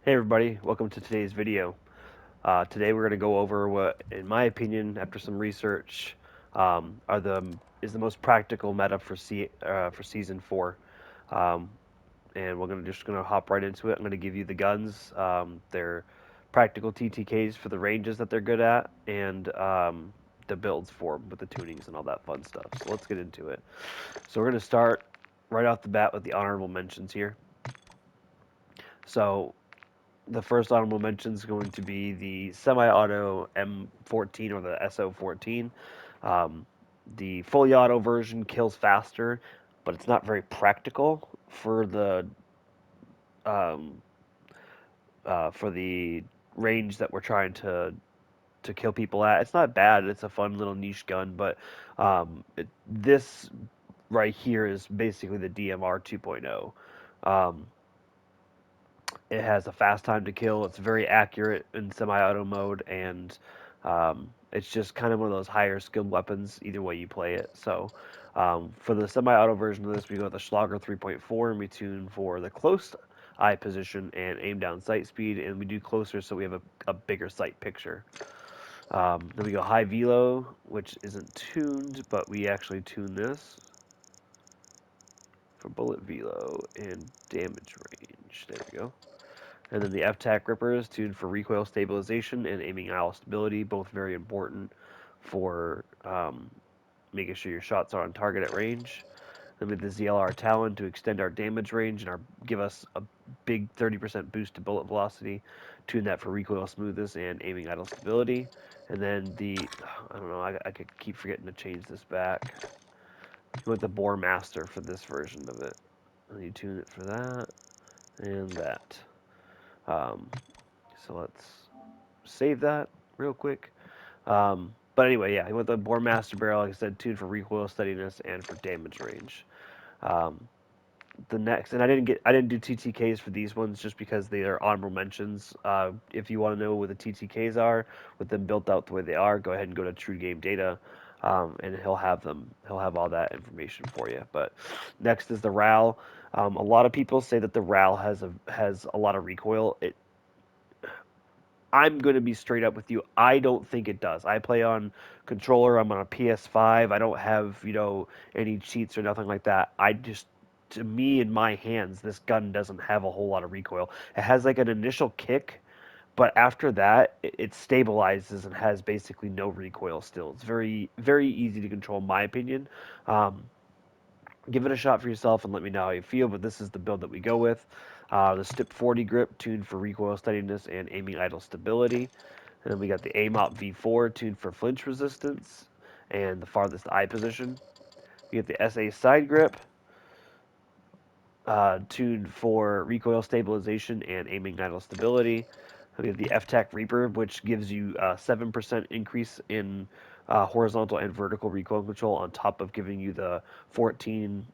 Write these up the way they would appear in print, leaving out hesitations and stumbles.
Hey everybody, welcome to today's video. Today we're going to go over what, in my opinion, after some research, is the most practical meta for season 4. Um, and we're just going to hop right into it. I'm going to give you the guns, their practical TTKs for the ranges that they're good at, and the builds for 'em with the tunings and all that fun stuff. So let's get into it. So we're going to start right off the bat with the honorable mentions here. So the first honorable mention is going to be the semi-auto M14 or the SO14. Um, the fully auto version kills faster, but it's not very practical um, for the range that we're trying to kill people at. It's not bad. It's a fun little niche gun, but this right here is basically the DMR 2.0. Um, It has a fast time to kill. It's very accurate in semi-auto mode, and it's just kind of one of those higher skilled weapons either way you play it. So for the semi-auto version of this, we go with the Schlager 3.4, and we tune for the close eye position and aim down sight speed, and we do closer so we have a bigger sight picture. Then we go high velo, which isn't tuned, but we actually tune this for bullet velo and damage range. There we go. And then the F-Tac Ripper is tuned for recoil stabilization and aiming aisle stability, both very important for making sure your shots are on target at range. Then we have the ZLR Talon to extend our damage range and give us a big 30% boost to bullet velocity. Tune that for recoil smoothness and aiming idle stability. And then I don't know, I could keep forgetting to change this back. You want the Bore Master for this version of it. And you tune it for that and that. Um, so let's save that real quick. But anyway, yeah, with the Bore Master Barrel, like I said, tuned for recoil steadiness and for damage range. Um, the next, and I didn't do TTKs for these ones just because they are honorable mentions. If you want to know what the TTKs are, with them built out the way they are, go ahead and go to True Game Data, and he'll have them. He'll have all that information for you. But next is the RAL. A lot of people say that the RAL has a lot of recoil. I'm going to be straight up with you. I don't think it does. I play on controller. I'm on a PS5. I don't have, any cheats or nothing like that. To me, in my hands, this gun doesn't have a whole lot of recoil. It has like an initial kick, but after that, it stabilizes and has basically no recoil still. It's very, very easy to control, in my opinion. Um, Give it a shot for yourself and let me know how you feel, but this is the build that we go with. The Stip 40 grip, tuned for recoil steadiness and aiming idle stability. And then we got the AMOP V4, tuned for flinch resistance and the farthest eye position. We get the SA side grip, tuned for recoil stabilization and aiming idle stability. We have the F-Tac Reaper, which gives you a 7% increase in horizontal and vertical recoil control on top of giving you the 14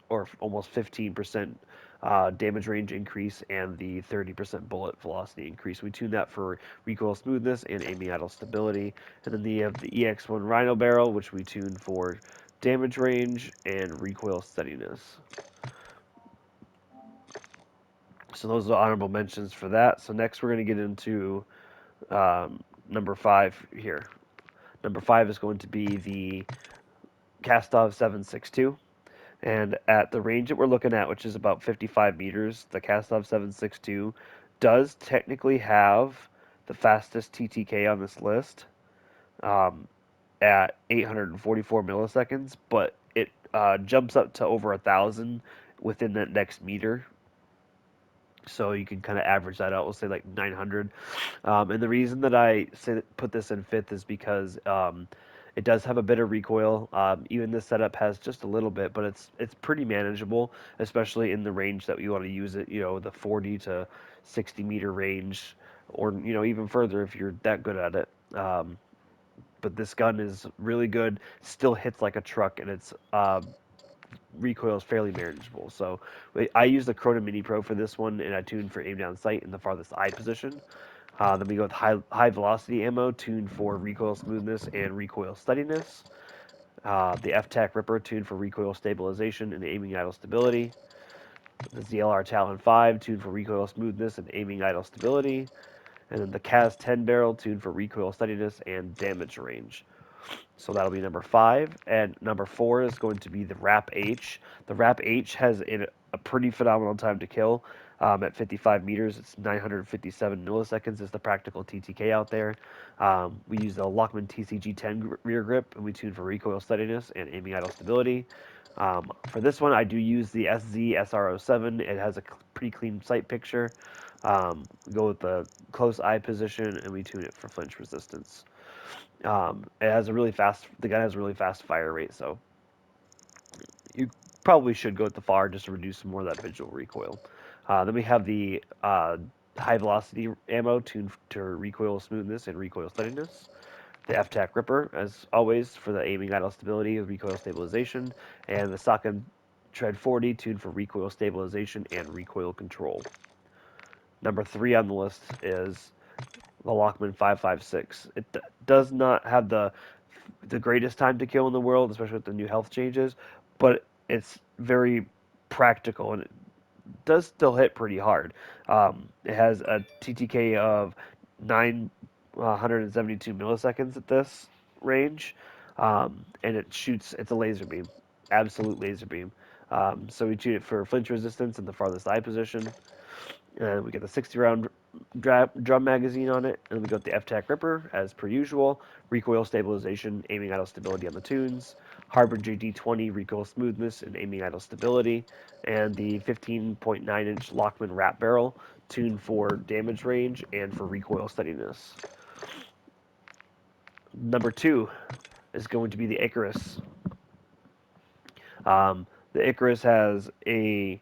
or almost 15% damage range increase and the 30% bullet velocity increase. We tune that for recoil smoothness and aiming idle stability. And then we have the EX1 Rhino Barrel, which we tune for damage range and recoil steadiness. So those are honorable mentions for that. So next we're going to get into number 5 here. Number 5 is going to be the Kastov 762. And at the range that we're looking at, which is about 55 meters, the Kastov 762 does technically have the fastest TTK on this list um, at 844 milliseconds, but it jumps up to over 1,000 within that next meter. So you can kind of average that out. We'll say like 900. And the reason that I say put this in fifth is because it does have a bit of recoil. Even this setup has just a little bit, but it's pretty manageable, especially in the range that we want to use it. The 40 to 60-meter range, or even further if you're that good at it. But this gun is really good. Still hits like a truck, and its recoil is fairly manageable. So I use the Corona Mini Pro for this one, and I tuned for aim down sight in the farthest eye position. Then we go with high velocity ammo, tuned for recoil smoothness and recoil steadiness. The F-Tac Ripper, tuned for recoil stabilization and aiming idle stability. The ZLR Talon 5, tuned for recoil smoothness and aiming idle stability. And then the CAS 10 barrel, tuned for recoil steadiness and damage range. So that'll be number 5. And number 4 is going to be the Wrap H. The Wrap H has a pretty phenomenal time to kill. At 55 meters, it's 957 milliseconds is the practical TTK out there. We use the Lockman TCG10 rear grip, and we tune for recoil steadiness and aiming idle stability. For this one, I do use the SZ SR07. It has a pretty clean sight picture. We go with the close eye position, and we tune it for flinch resistance. It has a really fast. The gun has a really fast fire rate, so you probably should go with the FAR just to reduce some more of that visual recoil. Then we have the high velocity ammo tuned to recoil smoothness and recoil steadiness. The F-Tac Ripper, as always, for the aiming idle stability and recoil stabilization, and the Socken Tread 40 tuned for recoil stabilization and recoil control. Number 3 on the list is the Lockman 556. It does not have the greatest time to kill in the world, especially with the new health changes, but it's very practical and it does still hit pretty hard. It has a TTK of 972 milliseconds at this range, and it shoots. It's a laser beam, absolute laser beam. So we shoot it for flinch resistance in the farthest eye position. And we get the 60 round drum magazine on it, and we got the F-Tac Ripper as per usual, recoil stabilization, aiming idle stability on the tunes, Harbinger D20 recoil smoothness and aiming idle stability, and the 15.9-inch Lockman wrap barrel, tuned for damage range and for recoil steadiness. Number 2 is going to be the Icarus. The Icarus has a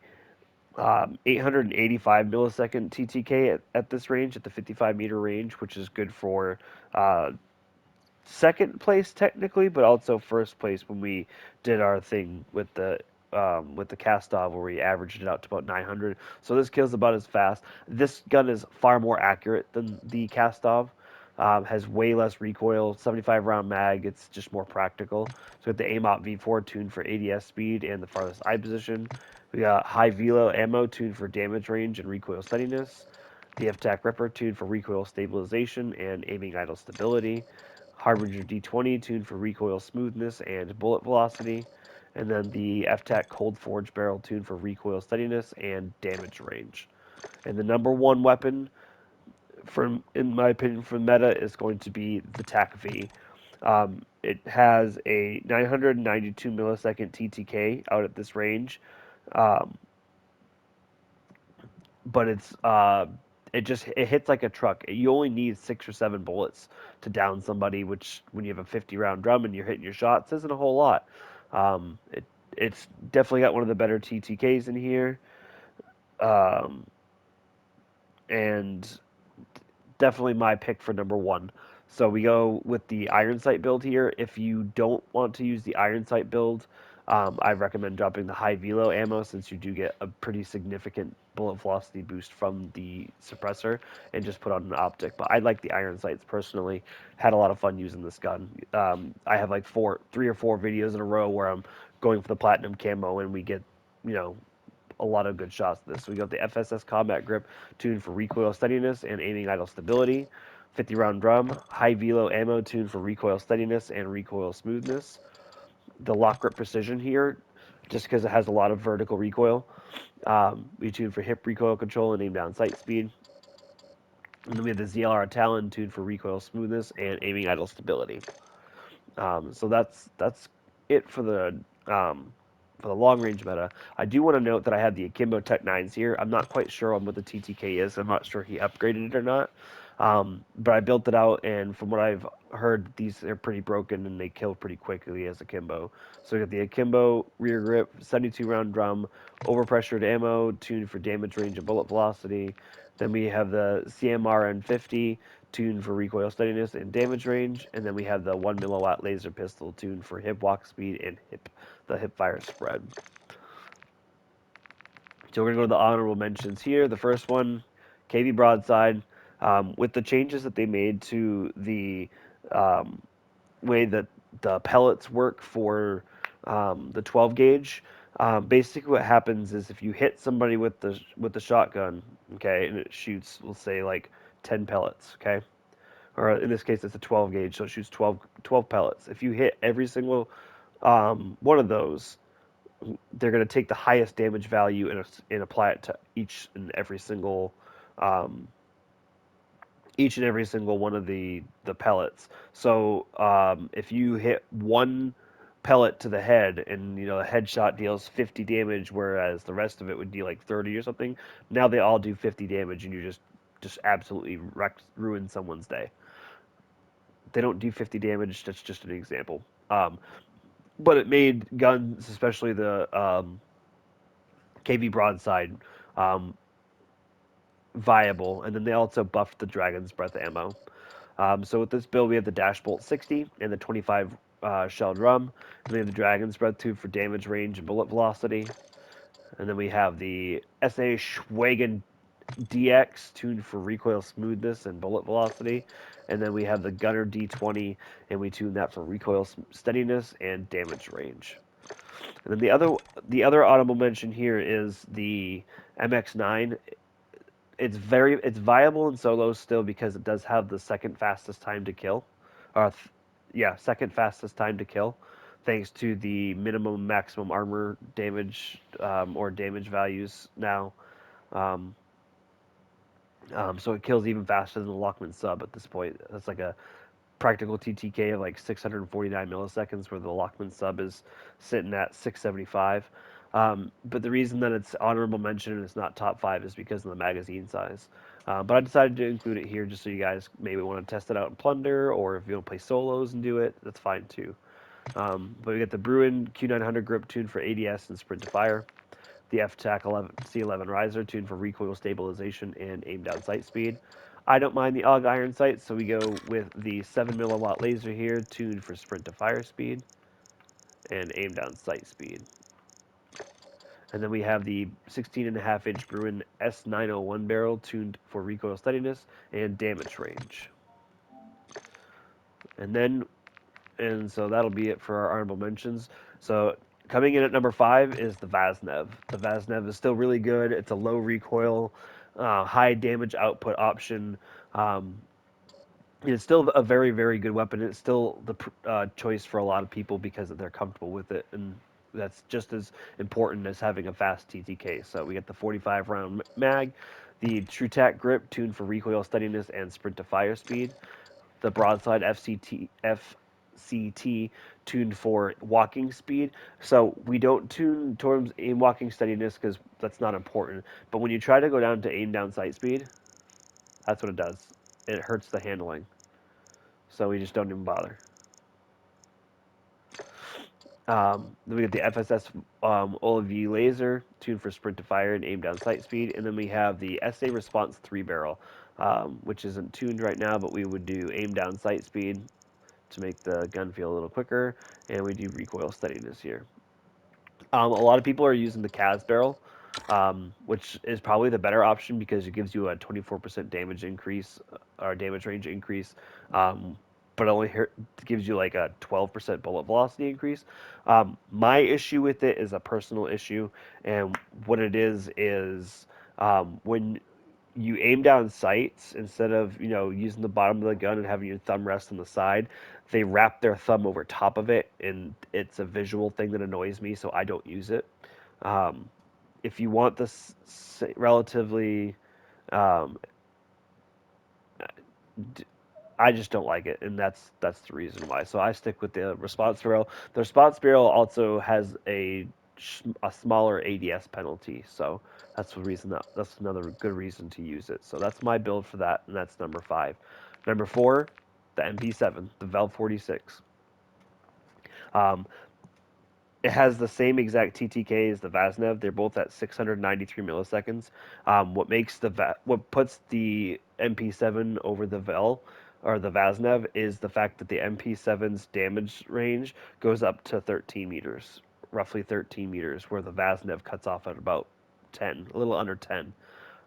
885 millisecond TTK at this range, at the 55 meter range, which is good for uh, second place technically, but also first place when we did our thing with the Kastov where we averaged it out to about 900. So this kills about as fast. This gun is far more accurate than the Kastov. Has way less recoil, 75 round mag. It's just more practical. So with the AMOP V4 tuned for ADS speed and the farthest eye position. We got high velo ammo tuned for damage range and recoil steadiness. The F-Tac Ripper tuned for recoil stabilization and aiming idle stability. Harbinger D20 tuned for recoil smoothness and bullet velocity. And then the F-Tac Cold Forge barrel tuned for recoil steadiness and damage range. And the number one weapon, from in my opinion, for meta is going to be the TAC V. It has a 992 millisecond TTK out at this range, um, but it hits like a truck. You only need 6 or 7 bullets to down somebody, which when you have a 50 round drum and you're hitting your shots isn't a whole lot. It's definitely got one of the better TTKs in here, um, and definitely my pick for number 1. So we go with the iron sight build here. If you don't want to use the iron sight build, I recommend dropping the high velo ammo since you do get a pretty significant bullet velocity boost from the suppressor, and just put on an optic. But I like the iron sights personally. Had a lot of fun using this gun. I have like 3 or 4 videos in a row where I'm going for the platinum camo and we get, you know, a lot of good shots this. So we got the FSS Combat Grip tuned for recoil steadiness and aiming idle stability. 50 round drum, high velo ammo tuned for recoil steadiness and recoil smoothness. The lock grip precision here, just because it has a lot of vertical recoil. We tuned for hip recoil control and aim down sight speed. And then we have the ZLR Talon tuned for recoil smoothness and aiming idle stability. So that's it for the long range meta. I do want to note that I have the Akimbo Tech 9s here. I'm not quite sure on what the TTK is. I'm not sure he upgraded it or not. But I built it out, and from what I've heard, these are pretty broken and they kill pretty quickly as Akimbo. So we got the Akimbo rear grip, 72 round drum, overpressured ammo, tuned for damage range and bullet velocity. Then we have the CMR N50, tuned for recoil steadiness and damage range, and then we have the 1 milliwatt laser pistol tuned for hip walk speed and the hip fire spread. So we're gonna go to the honorable mentions here. The first one, KV broadside, with the changes that they made to the way that the pellets work for the 12 gauge. Basically, what happens is if you hit somebody with the shotgun, okay, and it shoots, we'll say like 10 pellets, okay, or in this case it's a 12 gauge, so it shoots 12 pellets. If you hit every single one of those, they're going to take the highest damage value and apply it to um, each and every single one of the pellets. So if you hit one pellet to the head, and the headshot deals 50 damage, whereas the rest of it would deal like 30 or something. Now they all do 50 damage, and you just absolutely ruin someone's day. They don't do 50 damage. That's just an example. But it made guns, especially the KV broadside, um, viable, and then they also buffed the Dragon's Breath ammo. So with this build, we have the Dashbolt 60 and the 25 shell drum. And we have the Dragon's Breath tube for damage range and bullet velocity. And then we have the SA Schwagen DX tuned for recoil smoothness and bullet velocity. And then we have the Gunner D20, and we tune that for recoil steadiness and damage range. And then the other audible mention here is the MX9. It's viable in solos still because it does have the second fastest time to kill, or yeah, second fastest time to kill, thanks to the minimum maximum armor damage or damage values now. Um, so it kills even faster than the Lockman sub at this point. That's like a practical TTK of like 649 milliseconds, where the Lockman sub is sitting at 675. But the reason that it's honorable mention and it's not top five is because of the magazine size. But I decided to include it here just so you guys maybe want to test it out in Plunder, or if you want to play solos and do it, that's fine too. But we got the Bruin Q900 grip tuned for ADS and sprint to fire. The F-TAC 11, C11 riser tuned for recoil stabilization and aim down sight speed. I don't mind the AUG iron sights, so we go with the 7 milliwatt laser here, tuned for sprint to fire speed and aim down sight speed. And then we have the 16.5-inch Bruin S901 barrel, tuned for recoil steadiness and damage range. And then, and so that'll be it for our honorable mentions. So coming in at number 5 is the Vaznev. The Vaznev is still really good. It's a low recoil, high damage output option. Um, it's still a very, very good weapon. It's still the choice for a lot of people because they're comfortable with it, and that's just as important as having a fast TTK. So we get the 45 round mag, the TrueTac grip tuned for recoil steadiness and sprint to fire speed, the broadside FCT tuned for walking speed. So we don't tune towards aim walking steadiness because that's not important. But when you try to go down to aim down sight speed, that's what it does. It hurts the handling. So we just don't even bother. Then we get the FSS OLV laser tuned for sprint to fire and aim down sight speed, and then we have the SA response 3 barrel, which isn't tuned right now, but we would do aim down sight speed to make the gun feel a little quicker, and we do recoil steadiness here. A lot of people are using the CAS barrel, which is probably the better option because it gives you a 24% damage increase or damage range increase, but only gives you like a 12% bullet velocity increase. My issue with it is a personal issue, and what it is when you aim down sights, instead of using the bottom of the gun and having your thumb rest on the side, they wrap their thumb over top of it, and it's a visual thing that annoys me, so I don't use it. um, if you want this relatively, um, I just don't like it, and that's the reason why. So I stick with the response barrel. The response barrel also has a smaller ADS penalty, so that's another good reason to use it. So that's my build for that, and that's number 5. Number 4, the MP7, the Valve 46. Um, it has the same exact TTK as the Vaznev. They're both at 693 milliseconds. What puts the MP7 over the Vel or the Vaznev is the fact that the MP7's damage range goes up to 13 meters, roughly 13 meters, where the Vaznev cuts off at about 10, a little under 10.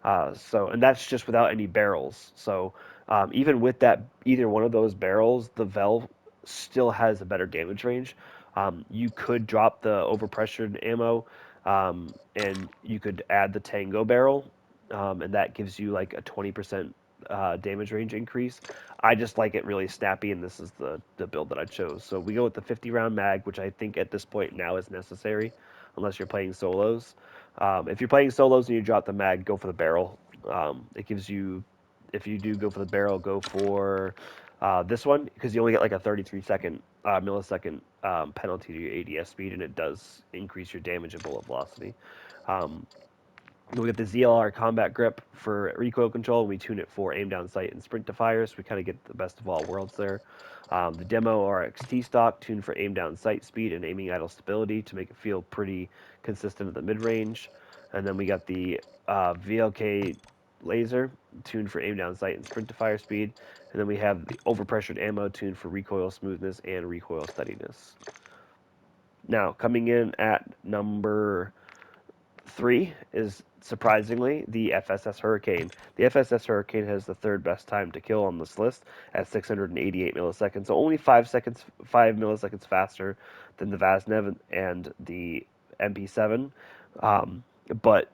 And that's just without any barrels. So even with that, either one of those barrels, the Vel still has a better damage range. You could drop the overpressured ammo, and you could add the Tango barrel, and that gives you like a 20% damage range increase. I just like it really snappy, and this is the build that I chose. So we go with the 50 round mag, which I think at this point now is necessary, unless you're playing solos. If you're playing solos and you drop the mag, go for the barrel. It gives you, if you do go for the barrel, go for this one because you only get like a 33 millisecond penalty to your ADS speed, and it does increase your damage and bullet velocity. Um, we get the ZLR combat grip for recoil control. We tune it for aim down sight and sprint to fire, so we kind of get the best of all worlds there. The demo RXT stock tuned for aim down sight speed and aiming idle stability to make it feel pretty consistent at the mid range. And then we got the VLK laser tuned for aim down sight and sprint to fire speed. And then we have the overpressured ammo tuned for recoil smoothness and recoil steadiness. Now, coming in at number 3 is surprisingly the FSS Hurricane. The FSS Hurricane has the third best time to kill on this list at 688 milliseconds, so only 5 milliseconds faster than the Vaznev and the MP7. Um, but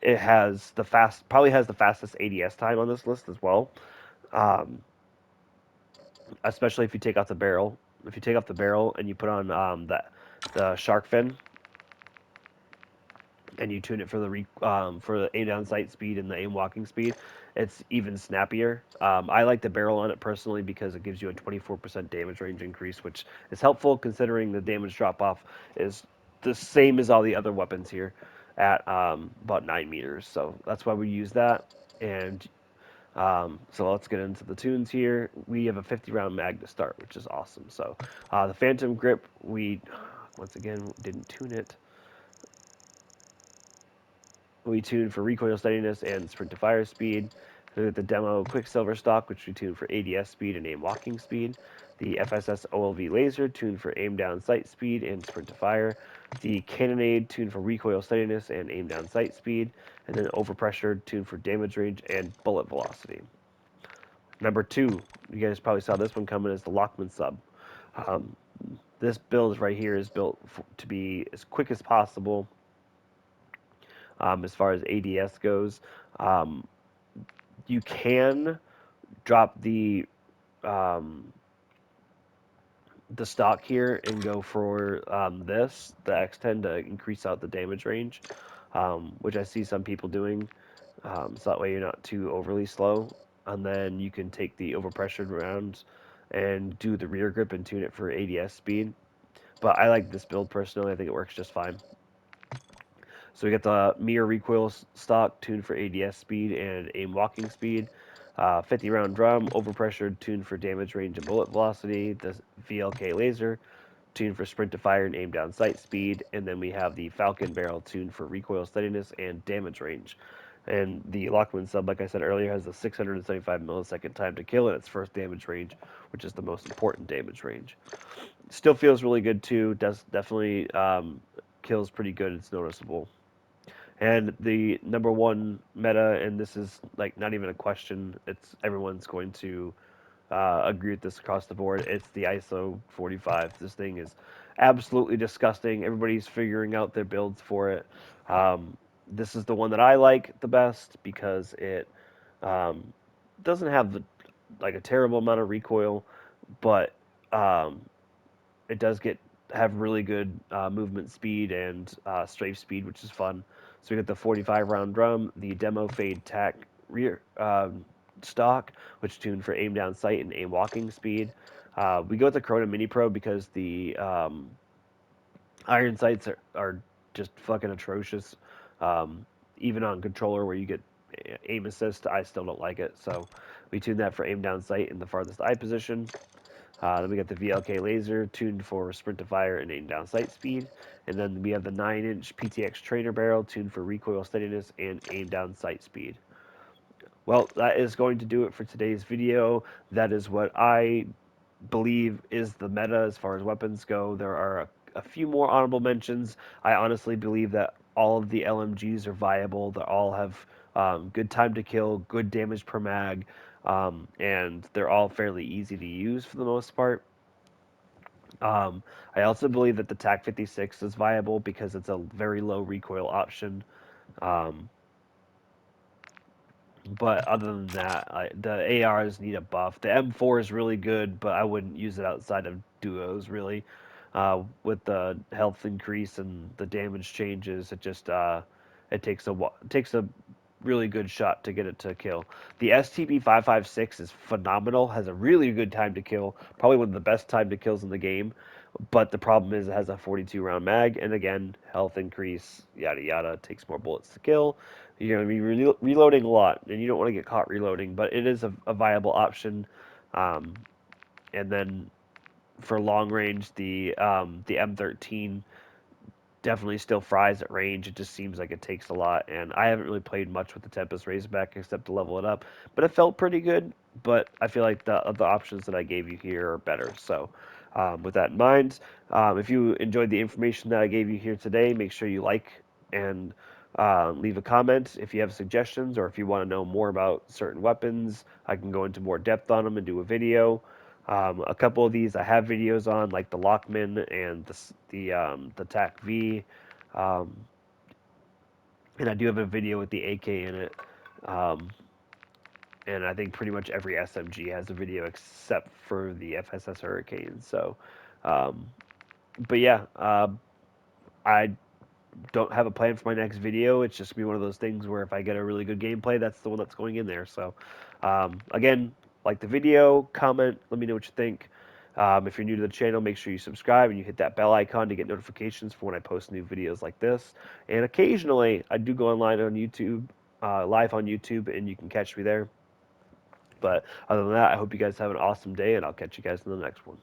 it has probably has the fastest ADS time on this list as well. Um, Especially if you take off the barrel. If you take off the barrel and you put on the shark fin, and you tune it for the aim down sight speed and the aim walking speed, it's even snappier. I like the barrel on it personally because it gives you a 24% damage range increase, which is helpful considering the damage drop off is the same as all the other weapons here at about 9 meters. So that's why we use that. And so let's get into the tunes here. We have a 50 round mag to start, which is awesome. So the Phantom Grip, we once again didn't tune it. We tuned for recoil steadiness and sprint to fire speed. The demo Quicksilver stock, which we tuned for ADS speed and aim walking speed. The FSS OLV laser tuned for aim down sight speed and sprint to fire. The Cannonade tuned for recoil steadiness and aim down sight speed. And then overpressured tuned for damage range and bullet velocity. Number 2, you guys probably saw this one coming, is the Lockman sub. Um, this build right here is built to be as quick as possible as far as ADS goes. Um, you can drop um, the stock here and go for the X10 to increase out the damage range, which I see some people doing. So that way you're not too overly slow. And then you can take the overpressured rounds and do the rear grip and tune it for ADS speed. But I like this build personally. I think it works just fine. So we got the mirror recoil stock tuned for ADS speed and aim walking speed. 50 round drum, overpressured, tuned for damage range and bullet velocity. The VLK laser, tuned for sprint to fire and aim down sight speed. And then we have the Falcon barrel, tuned for recoil steadiness and damage range. And the Lockman sub, like I said earlier, has a 675 millisecond time to kill in its first damage range, which is the most important damage range. Still feels really good too. Does definitely kills pretty good. It's noticeable. And the number one meta, and this is like not even a question, it's everyone's going to agree with this across the board. It's the ISO 45. This thing is absolutely disgusting. Everybody's figuring out their builds for it. This is the one that I like the best because it um, doesn't have like a terrible amount of recoil, but um, it does have really good movement speed and strafe speed, which is fun. So we got the 45 round drum, the demo fade tac rear stock, which tuned for aim down sight and aim walking speed. We go with the Corona Mini Pro because the iron sights are just fucking atrocious. Um, Even on controller where you get aim assist, I still don't like it. So we tuned that for aim down sight in the farthest eye position. Then we got the VLK laser tuned for sprint to fire and aim down sight speed. And then we have the 9-inch PTX trainer barrel tuned for recoil steadiness and aim down sight speed. Well, that is going to do it for today's video. That is what I believe is the meta as far as weapons go. There are a few more honorable mentions. I honestly believe that all of the LMGs are viable. They all have good time to kill, good damage per mag, and they're all fairly easy to use for the most part. Um, I also believe that the TAC 56 is viable because it's a very low recoil option. Um, but other than that, the ARs need a buff. The M4 is really good, but I wouldn't use it outside of duos really. With the health increase and the damage changes, it takes a really good shot to get it to kill. The STB 556 is phenomenal. Has a really good time to kill. Probably one of the best time to kills in the game. But the problem is it has a 42 round mag, and again, health increase, yada yada, takes more bullets to kill. You're going to be reloading a lot, and you don't want to get caught reloading, but it is a viable option. Um, and then for long range, the M13 definitely still fries at range. It just seems like it takes a lot, and I haven't really played much with the Tempest Razorback except to level it up, but it felt pretty good. But I feel like the options that I gave you here are better. So, with that in mind, if you enjoyed the information that I gave you here today, make sure you like and leave a comment if you have suggestions or if you want to know more about certain weapons. I can go into more depth on them and do a video. A couple of these I have videos on, like the Lockman and the TAC V, um, and I do have a video with the AK in it. Um, and I think pretty much every SMG has a video except for the FSS Hurricane. So, um, but yeah, I don't have a plan for my next video. It's just gonna be one of those things where if I get a really good gameplay, that's the one that's going in there. So, again, like the video, comment, let me know what you think. If you're new to the channel, make sure you subscribe and you hit that bell icon to get notifications for when I post new videos like this. And occasionally, I do go online on YouTube, live on YouTube, and you can catch me there. But other than that, I hope you guys have an awesome day, and I'll catch you guys in the next one.